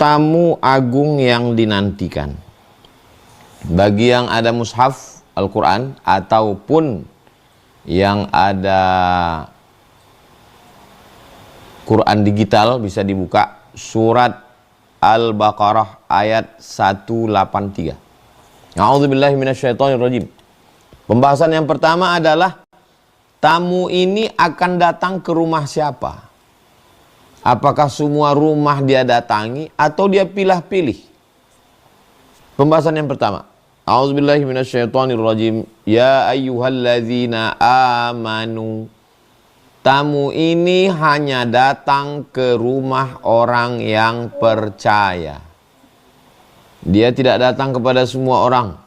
tamu agung yang dinantikan. Bagi yang ada mushaf Al-Quran ataupun yang ada Quran digital, bisa dibuka surat Al-Baqarah ayat 183. A'udzubillahi minasyaitonirrajim. Pembahasan yang pertama adalah tamu ini akan datang ke rumah siapa? Apakah semua rumah dia datangi atau dia pilih-pilih? Pembahasan yang pertama. A'udzubillahi minasyaitonirrajim. Ya ayyuhalladzina amanu. Tamu ini hanya datang ke rumah orang yang percaya. Dia tidak datang kepada semua orang.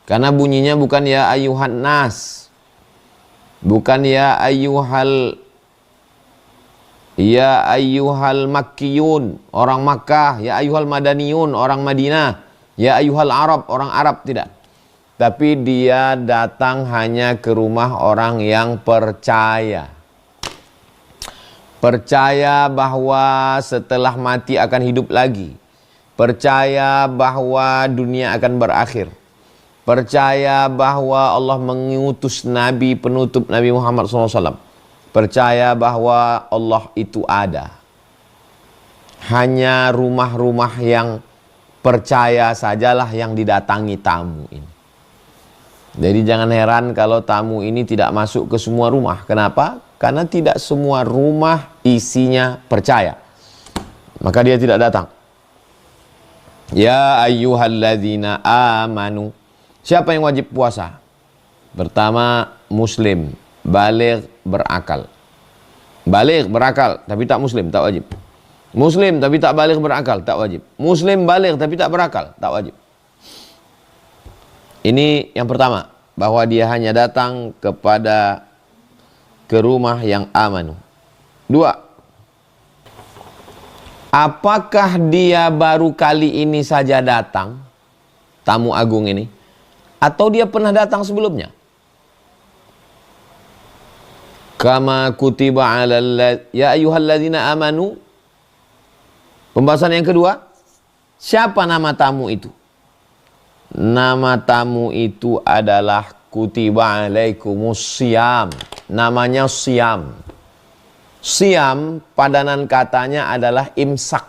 Karena bunyinya bukan ya ayyuhan nas. Bukan ya ayyuhal makkiyun, orang Makkah. Ya ayyuhal madaniyun, orang Madinah. Ya ayyuhal Arab, orang Arab, tidak. Tapi dia datang hanya ke rumah orang yang percaya. Percaya bahwa setelah mati akan hidup lagi. Percaya bahwa dunia akan berakhir. Percaya bahwa Allah mengutus Nabi penutup Nabi Muhammad SAW. Percaya bahwa Allah itu ada. Hanya rumah-rumah yang percaya sajalah yang didatangi tamu ini. Jadi jangan heran kalau tamu ini tidak masuk ke semua rumah. Kenapa? Karena tidak semua rumah isinya percaya. Maka dia tidak datang. Ya ayyuhalladzina amanu. Siapa yang wajib puasa? Pertama, muslim, baligh, berakal. Baligh, berakal, tapi tak muslim, tak wajib. Muslim tapi tak baligh berakal, tak wajib. Muslim baligh tapi tak berakal, tak wajib. Ini yang pertama, bahwa dia hanya datang ke rumah yang amanu. Dua, apakah dia baru kali ini saja datang, tamu agung ini, atau dia pernah datang sebelumnya? Kama kutiba alal ya ayyuhalladzina amanu. Pembahasan yang kedua, siapa nama tamu itu? Nama tamu itu adalah kutiba alaikumus siyam. Namanya siyam. Siyam padanan katanya adalah imsak.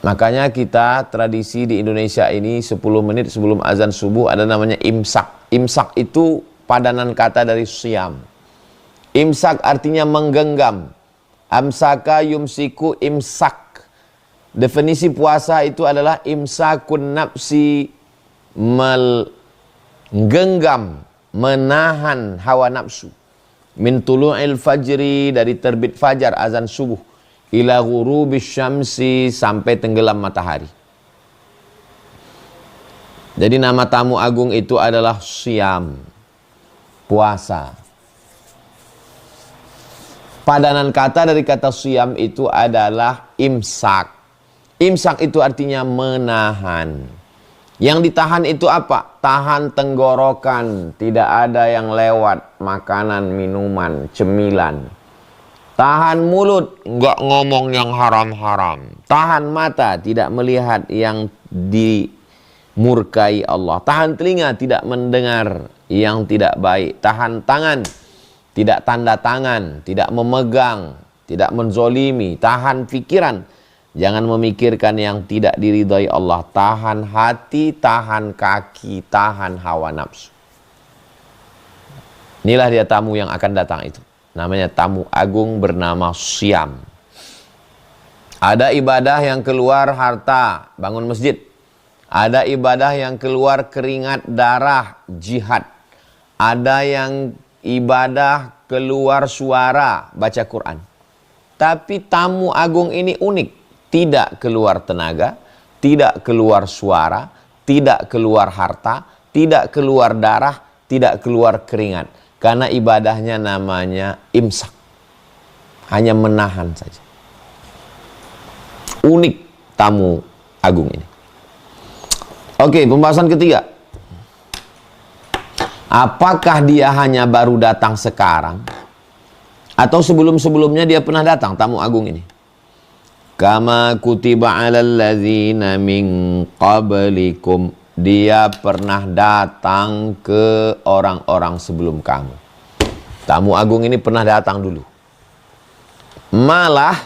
Makanya kita tradisi di Indonesia ini 10 menit sebelum azan subuh ada namanya imsak. Imsak itu padanan kata dari siyam. Imsak artinya menggenggam. Amsaka yumsiku imsak. Definisi puasa itu adalah imsakun nafsi, menggenggam, menahan hawa nafsu. Min tulu'il fajri, dari terbit fajar azan subuh, ila ghurubis syamsi, sampai tenggelam matahari. Jadi nama tamu agung itu adalah siyam, puasa. Padanan kata dari kata siyam itu adalah imsak. Imsak itu artinya menahan. Yang ditahan itu apa? Tahan tenggorokan, tidak ada yang lewat, makanan, minuman, cemilan. Tahan mulut, nggak ngomong yang haram-haram. Tahan mata, tidak melihat yang dimurkai Allah. Tahan telinga, tidak mendengar yang tidak baik. Tahan tangan, tidak tanda tangan, tidak memegang, tidak menzolimi. Tahan pikiran, jangan memikirkan yang tidak diridhai Allah. Tahan hati, tahan kaki, tahan hawa nafsu. Inilah dia tamu yang akan datang itu. Namanya tamu agung bernama siyam. Ada ibadah yang keluar harta, bangun masjid. Ada ibadah yang keluar keringat darah, jihad. Ada yang ibadah keluar suara, baca Quran. Tapi tamu agung ini unik. Tidak keluar tenaga, tidak keluar suara, tidak keluar harta, tidak keluar darah, tidak keluar keringat. Karena ibadahnya namanya imsak. Hanya menahan saja. Unik tamu agung ini. Oke, pembahasan ketiga. Apakah dia hanya baru datang sekarang? Atau sebelum-sebelumnya dia pernah datang, tamu agung ini? Kama kutiba 'alal ladzina min qablikum. Dia pernah datang ke orang-orang sebelum kamu. Tamu agung ini pernah datang dulu. Malah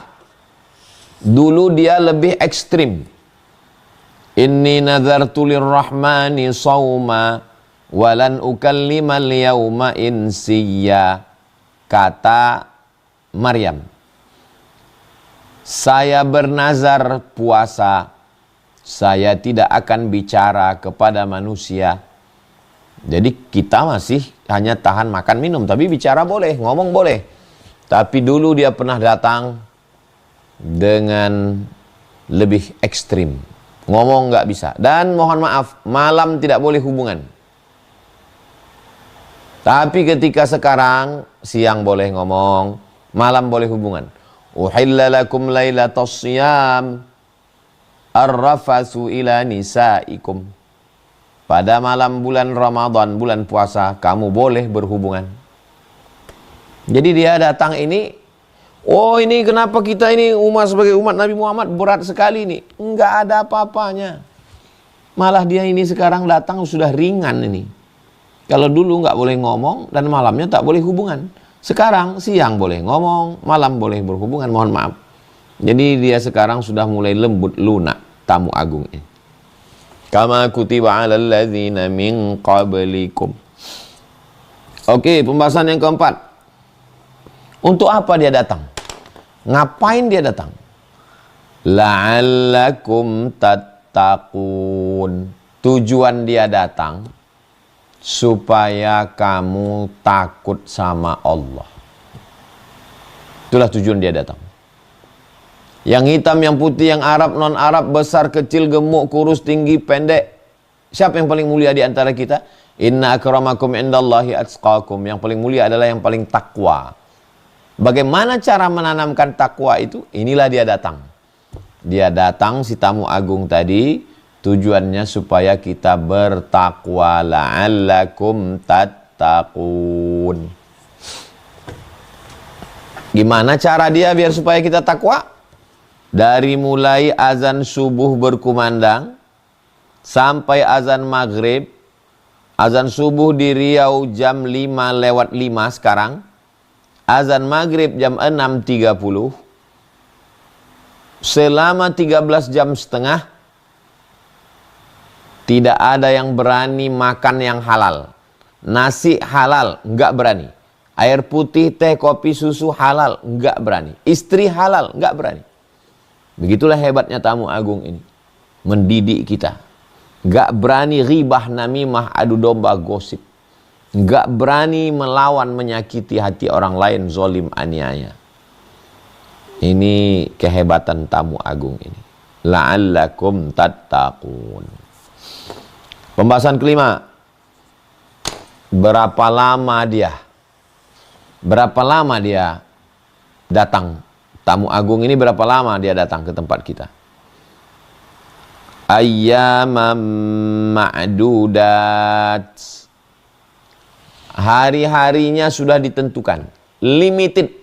dulu dia lebih ekstrim. Inni nazartu lirrahmani sawma walan ukallimal yawma insiya. Kata Maryam, saya bernazar puasa, saya tidak akan bicara kepada manusia. Jadi kita masih hanya tahan makan minum, tapi bicara boleh, ngomong boleh. Tapi dulu dia pernah datang dengan lebih ekstrim, ngomong nggak bisa. Dan mohon maaf, malam tidak boleh hubungan. Tapi ketika sekarang, siang boleh ngomong, malam boleh hubungan. Uhilla lakum lailatas siyam arrafasu ila nisaikum. Pada malam bulan Ramadan, bulan puasa, kamu boleh berhubungan. Jadi dia datang ini, oh ini kenapa kita ini umat sebagai umat Nabi Muhammad berat sekali nih. Enggak ada apa-apanya. Malah dia ini sekarang datang sudah ringan ini. Kalau dulu nggak boleh ngomong dan malamnya tak boleh hubungan. Sekarang siang boleh ngomong, malam boleh berhubungan, mohon maaf. Jadi dia sekarang sudah mulai lembut lunak, tamu agung ini. Kama kutiba 'alal ladzina min qablikum. Oke, pembahasan yang keempat. Untuk apa dia datang? Ngapain dia datang? La'allakum tattaqun. Tujuan dia datang supaya kamu takut sama Allah. Itulah tujuan dia datang. Yang hitam, yang putih, yang Arab, non-Arab, besar, kecil, gemuk, kurus, tinggi, pendek. Siapa yang paling mulia di antara kita? Inna akramakum indallahi atqakum. Yang paling mulia adalah yang paling takwa. Bagaimana cara menanamkan takwa itu? Inilah dia datang. Dia datang, si tamu agung tadi, tujuannya supaya kita bertakwa. La'allakum tattaqun. Gimana cara dia biar supaya kita takwa? Dari mulai azan subuh berkumandang sampai azan maghrib. Azan subuh di Riau jam 5:05 sekarang. Azan maghrib jam 6:30. Selama 13 jam setengah tidak ada yang berani makan yang halal. Nasi halal, enggak berani. Air putih, teh, kopi, susu halal, enggak berani. Istri halal, enggak berani. Begitulah hebatnya tamu agung ini. Mendidik kita. Enggak berani ribah, namimah, adu domba, gosip. Enggak berani melawan, menyakiti hati orang lain, zolim, aniaya. Ini kehebatan tamu agung ini. La'allakum tattaqun. Pembahasan kelima. Berapa lama dia? Berapa lama dia datang? Tamu agung ini berapa lama dia datang ke tempat kita? Ayyamam ma'dudat. Hari-harinya sudah ditentukan. Limited.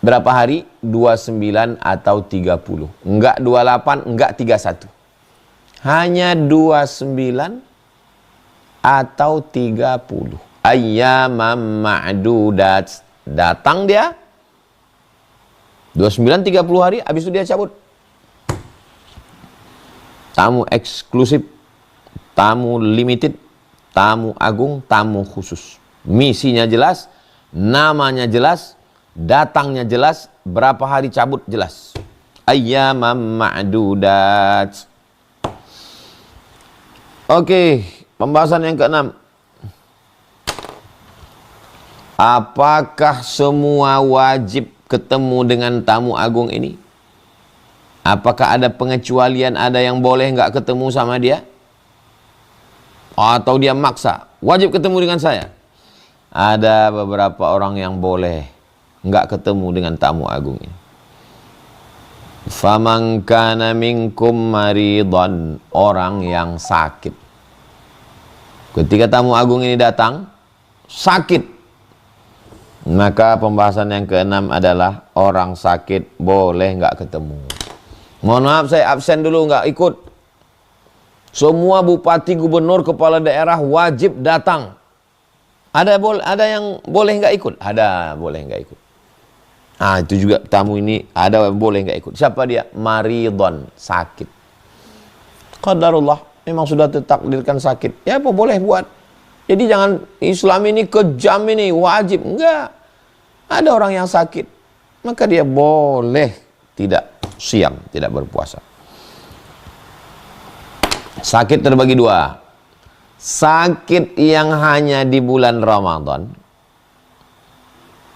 Berapa hari? 29 atau 30. Enggak 28, enggak 31. Hanya 29 atau 30. Ayyamam ma'dudat. Datang dia 29-30 hari, habis itu dia cabut. Tamu eksklusif, tamu limited, tamu agung, tamu khusus. Misinya jelas, namanya jelas, datangnya jelas, berapa hari cabut jelas. Ayyamam ma'dudat. Oke, pembahasan yang keenam. Apakah semua wajib ketemu dengan tamu agung ini? Apakah ada pengecualian, ada yang boleh nggak ketemu sama dia? Atau dia maksa, wajib ketemu dengan saya? Ada beberapa orang yang boleh nggak ketemu dengan tamu agung ini. Faman kana minkum maridan, orang yang sakit. Ketika tamu agung ini datang, sakit, Maka pembahasan yang keenam adalah orang sakit boleh nggak ketemu. Mohon maaf saya absen dulu nggak ikut. Semua bupati, gubernur, kepala daerah wajib datang. Ada yang boleh nggak ikut? Ada boleh nggak ikut. Ah itu juga tamu ini ada boleh nggak ikut. Siapa dia? Maridon, sakit. Qadarullah, memang sudah ditakdirkan sakit. Ya apa boleh buat. Jadi jangan Islam ini kejam ini wajib enggak. Ada orang yang sakit, maka dia boleh tidak siam, tidak berpuasa. Sakit terbagi dua. Sakit yang hanya di bulan Ramadan,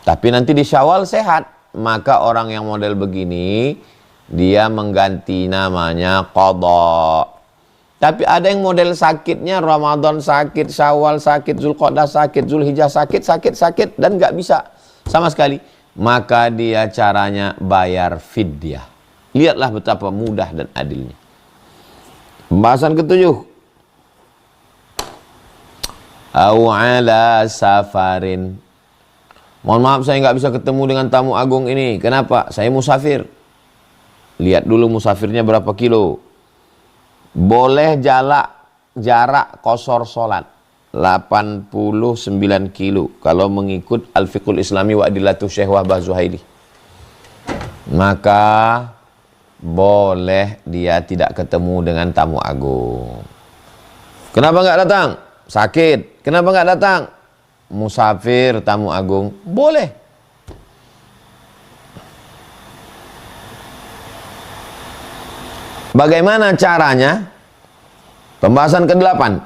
tapi nanti di Syawal sehat, maka orang yang model begini dia mengganti namanya qadha. Tapi ada yang model sakitnya Ramadan sakit, Syawal sakit, Zulqa'dah sakit, Zulhijjah sakit dan nggak bisa sama sekali. Maka dia caranya bayar fidyah. Lihatlah betapa mudah dan adilnya. Pembahasan ketujuh. Au ala safarin. Mohon maaf saya nggak bisa ketemu dengan tamu agung ini. Kenapa? Saya musafir. Lihat dulu musafirnya berapa kilo. Boleh jarak qasar salat 89 kilo kalau mengikut Al-Fiqhul Islami wa Adillatu Syekh Wahbah Zuhaili. Maka boleh dia tidak ketemu dengan tamu agung. Kenapa nggak datang? Sakit. Kenapa nggak datang? Musafir tamu agung. Boleh. Bagaimana caranya? Pembahasan ke-8.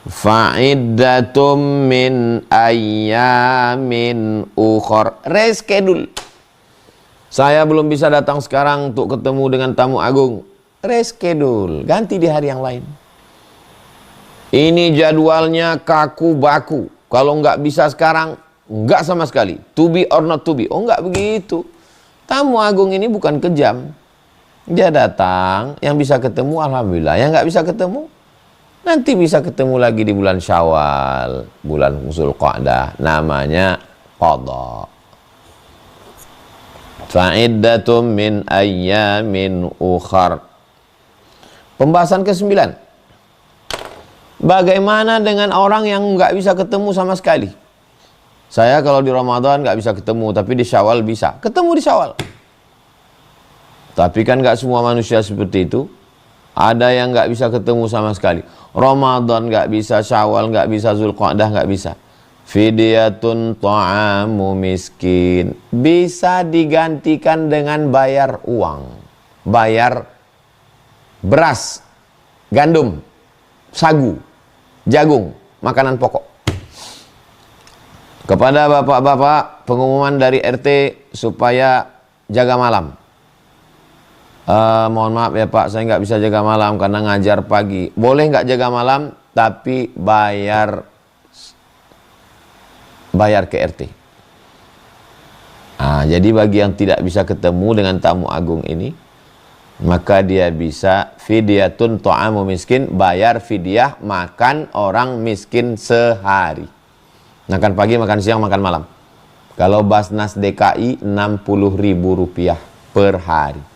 Fa'iddatum min ayyamin ukhor. Reschedule. Saya belum bisa datang sekarang untuk ketemu dengan tamu agung. Reschedule. Ganti di hari yang lain. Ini jadwalnya kaku baku. Kalau nggak bisa sekarang, nggak sama sekali. To be or not to be. Oh nggak begitu. Tamu agung ini bukan kejam. Dia datang, yang bisa ketemu alhamdulillah, yang nggak bisa ketemu nanti bisa ketemu lagi di bulan Syawal, bulan Zulqa'dah, namanya qadha. Fa'iddatum min ayyamin ukhar. Pembahasan ke-9. Bagaimana dengan orang yang nggak bisa ketemu sama sekali? Saya kalau di Ramadan nggak bisa ketemu, tapi di Syawal bisa. Ketemu di Syawal. Tapi kan nggak semua manusia seperti itu. Ada yang nggak bisa ketemu sama sekali. Ramadan nggak bisa, Syawal nggak bisa, Zulqa'dah nggak bisa. Fidyatun ta'amu miskin. Bisa digantikan dengan bayar uang. Bayar beras, gandum, sagu, jagung, makanan pokok. Kepada bapak-bapak, pengumuman dari RT supaya jaga malam. Mohon maaf ya Pak, saya nggak bisa jaga malam karena ngajar pagi. Boleh nggak jaga malam, tapi bayar ke RT. Jadi bagi yang tidak bisa ketemu dengan tamu agung ini, maka dia bisa fidyatun ta'amu miskin, bayar fidyah makan orang miskin sehari. Makan pagi, makan siang, makan malam. Kalau Basnas DKI 60.000 rupiah per hari.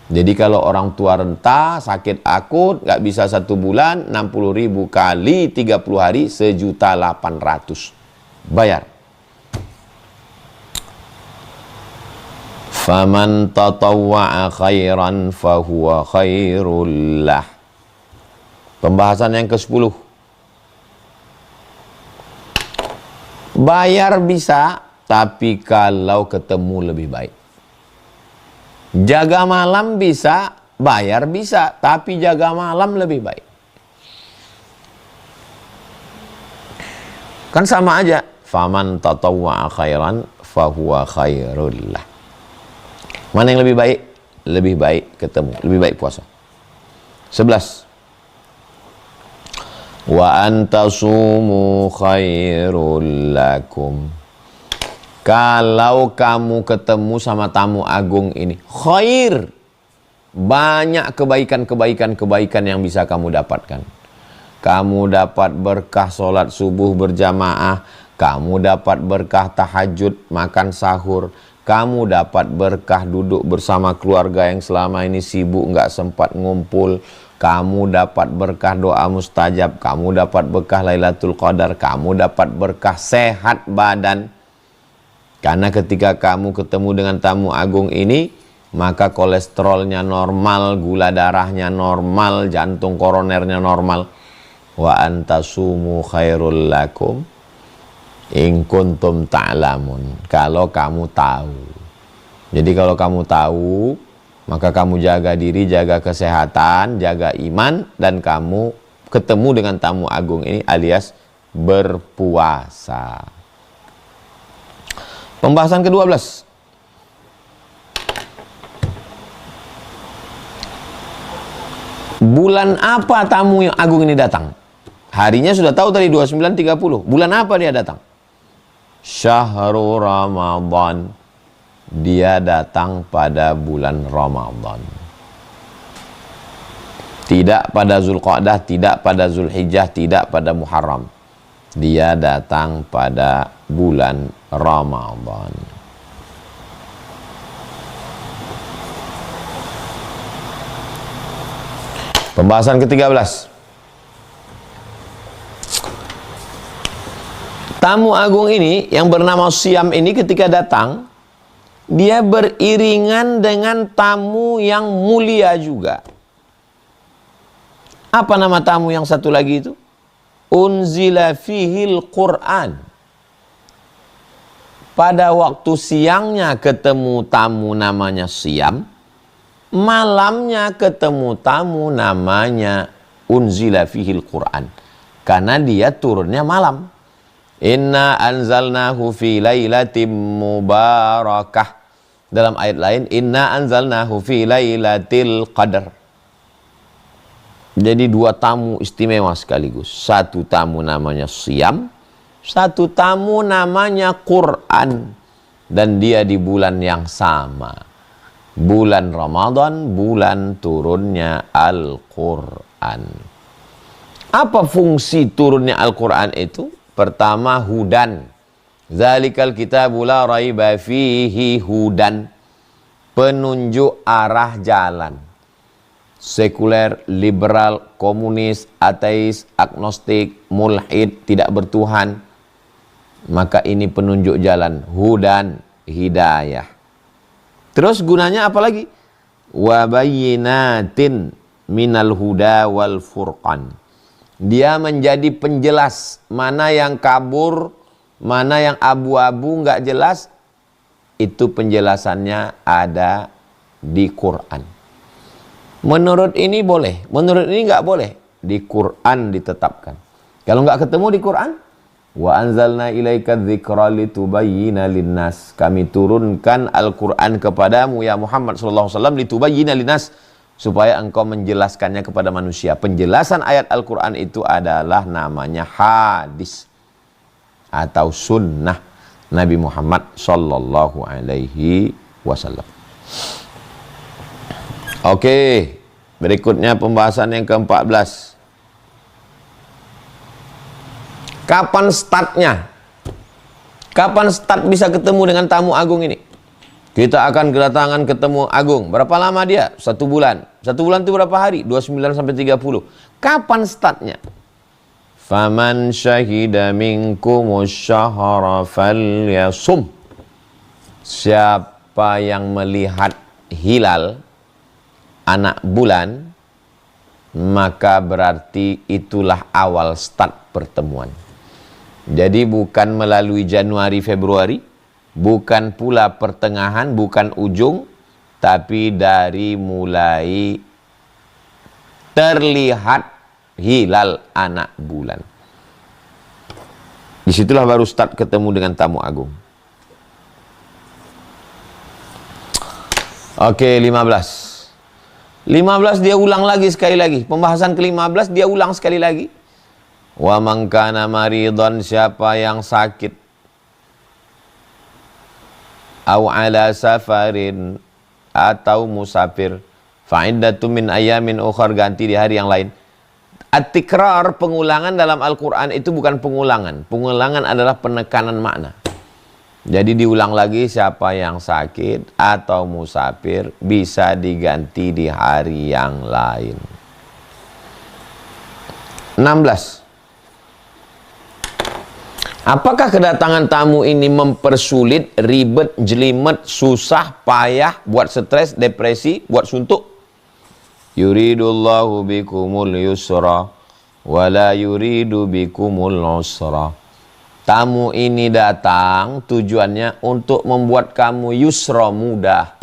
Jadi kalau orang tua renta, sakit akut, nggak bisa 1 bulan, 60.000 kali 30 hari, 1.800.000. Bayar. Faman tatawwa'a khairan fahuwa khairul lah. Pembahasan yang ke-10. Bayar bisa, tapi kalau ketemu lebih baik. Jaga malam bisa, bayar bisa, tapi jaga malam lebih baik. Kan sama aja. Faman tatawwa'a khairan fahuwa khairul lah. Mana yang lebih baik? Lebih baik ketemu, lebih baik puasa. 11. Wa antasumu khairul lakum. Kalau kamu ketemu sama tamu agung ini, khair. Banyak kebaikan yang bisa kamu dapatkan. Kamu dapat berkah sholat subuh berjamaah. kamu dapat berkah tahajud, makan sahur, kamu dapat berkah duduk bersama keluarga yang selama ini sibuk nggak sempat ngumpul, kamu dapat berkah doa mustajab, kamu dapat berkah Lailatul Qadar, kamu dapat berkah sehat badan. Karena ketika kamu ketemu dengan tamu agung ini, maka kolesterolnya normal, gula darahnya normal, jantung koronernya normal. Wa antasumu khairul lakum in kuntum ta'lamun. Kalau kamu tahu. Jadi kalau kamu tahu, maka kamu jaga diri, jaga kesehatan, jaga iman, dan kamu ketemu dengan tamu agung ini alias berpuasa. Pembahasan ke-12. Bulan apa tamu yang agung ini datang? Harinya sudah tahu tadi 29.30. Bulan apa dia datang? Syahrul Ramadan. Dia datang pada bulan Ramadan. Tidak pada Zulqa'dah, tidak pada Zulhijjah, tidak pada Muharram. Dia datang pada bulan Ramadan. Pembahasan ke-13. Tamu agung ini yang bernama Syam ini ketika datang, dia beriringan dengan tamu yang mulia juga. Apa nama tamu yang satu lagi itu? Unzila fihil Qur'an. Pada waktu siangnya ketemu tamu namanya Syam, malamnya ketemu tamu namanya unzila fihil Qur'an. Karena dia turunnya malam. Inna anzalnahu fi lailatim mubarakah. Dalam ayat lain, inna anzalnahu fi lailatil qadar. Jadi dua tamu istimewa sekaligus. Satu tamu namanya Syam, satu tamu namanya Quran. Dan dia di bulan yang sama. Bulan Ramadan, bulan turunnya Al-Quran. Apa fungsi turunnya Al-Quran itu? Pertama, hudan. Zalikal kitabu la raiba fihi hudan. Penunjuk arah jalan. Sekuler, liberal, komunis, ateis, agnostik, mulhid, tidak bertuhan. Maka ini penunjuk jalan. Hudan, hidayah. Terus gunanya apa lagi? Wa bayyinatin minal huda wal furqan. Dia menjadi penjelas mana yang kabur, mana yang abu-abu nggak jelas. Itu penjelasannya ada di Quran. Menurut ini boleh, menurut ini nggak boleh. Di Quran ditetapkan. Kalau nggak ketemu di Quran, wa anzalna ilaika dzikra litubayyina linnas. Kami turunkan Al-Quran kepadamu ya Muhammad sallallahu alaihi wasallam litubayyina linnas, supaya engkau menjelaskannya kepada manusia. Penjelasan ayat Al-Quran itu adalah namanya hadis atau sunnah Nabi Muhammad sallallahu alaihi wasallam. Oke, berikutnya pembahasan yang ke-14. Kapan startnya? Kapan start bisa ketemu dengan tamu agung ini? Kita akan kedatangan ketemu agung. Berapa lama dia? 1 bulan. 1 bulan itu berapa hari? 29 sampai 30. Kapan startnya? Faman syahida minkumus syahra falyasum. Siapa yang melihat hilal anak bulan, maka berarti itulah awal start pertemuan. Jadi bukan melalui Januari, Februari, bukan pula pertengahan, bukan ujung, tapi dari mulai terlihat hilal anak bulan. Disitulah baru start ketemu dengan tamu agung. Oke, 15. 15 dia ulang lagi sekali lagi. Pembahasan ke-15 dia ulang sekali lagi. Wa man kana maridhan, siapa yang sakit, au ala safarin, atau musafir, fa iddatun min ayamin ukhar, ganti di hari yang lain. At-tikrar, pengulangan dalam Al-Quran itu bukan pengulangan. Pengulangan adalah penekanan makna. Jadi diulang lagi, siapa yang sakit atau musafir bisa diganti di hari yang lain. 16. Apakah kedatangan tamu ini mempersulit, ribet, jelimet, susah, payah, buat stres, depresi, buat suntuk? Yuridullahu bikumul yusra wala yuridu bikumul usra. Tamu ini datang tujuannya untuk membuat kamu yusra, mudah.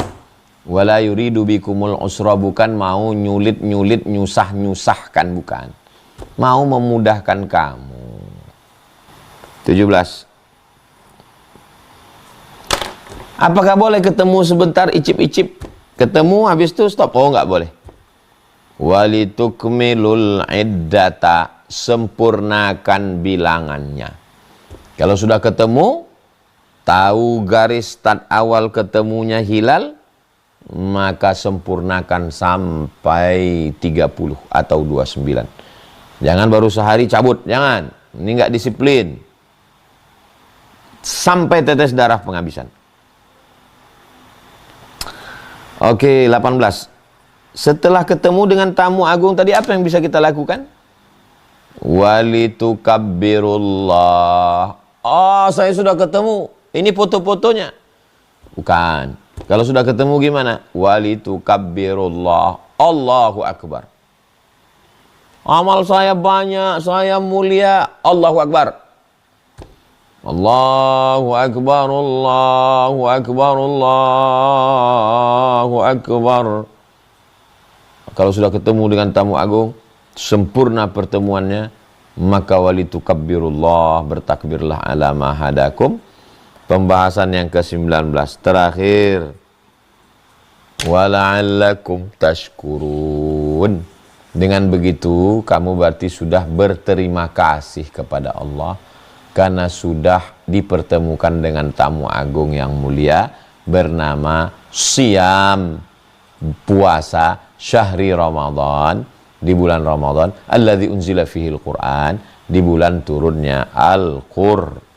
Wala yuridu bikumul usra, bukan mau nyulit-nyulit, nyusah-nyusahkan, bukan. Mau memudahkan kamu. 17. Apakah boleh ketemu sebentar, icip-icip? Ketemu habis itu stop? Oh, enggak boleh. Walitukmilul iddata, sempurnakan bilangannya. Kalau sudah ketemu, tahu garis start awal ketemunya hilal, maka sempurnakan sampai 30 atau 29. Jangan baru sehari cabut, jangan. Ini enggak disiplin. Sampai tetes darah penghabisan. Oke, 18. Setelah ketemu dengan tamu agung tadi, apa yang bisa kita lakukan? Walitukabbirullah. Oh, saya sudah ketemu. Ini foto-fotonya. Bukan. Kalau sudah ketemu gimana? Walitukabbirullah. Allahu Akbar. Amal saya banyak, saya mulia. Allahu Akbar. Allahu Akbar, Allahu Akbar, Allahu Akbar. Kalau sudah ketemu dengan tamu agung, sempurna pertemuannya, maka walitukabbirullah, bertakbirlah ala ma hadakum. Pembahasan yang ke-19 terakhir. Wala'allakum tashkurun. Dengan begitu kamu berarti sudah berterima kasih kepada Allah karena sudah dipertemukan dengan tamu agung yang mulia bernama Siyam, puasa syahri Ramadan, di bulan Ramadan, alladzi unzila fihil Qur'an, di bulan turunnya Al-Qur'an.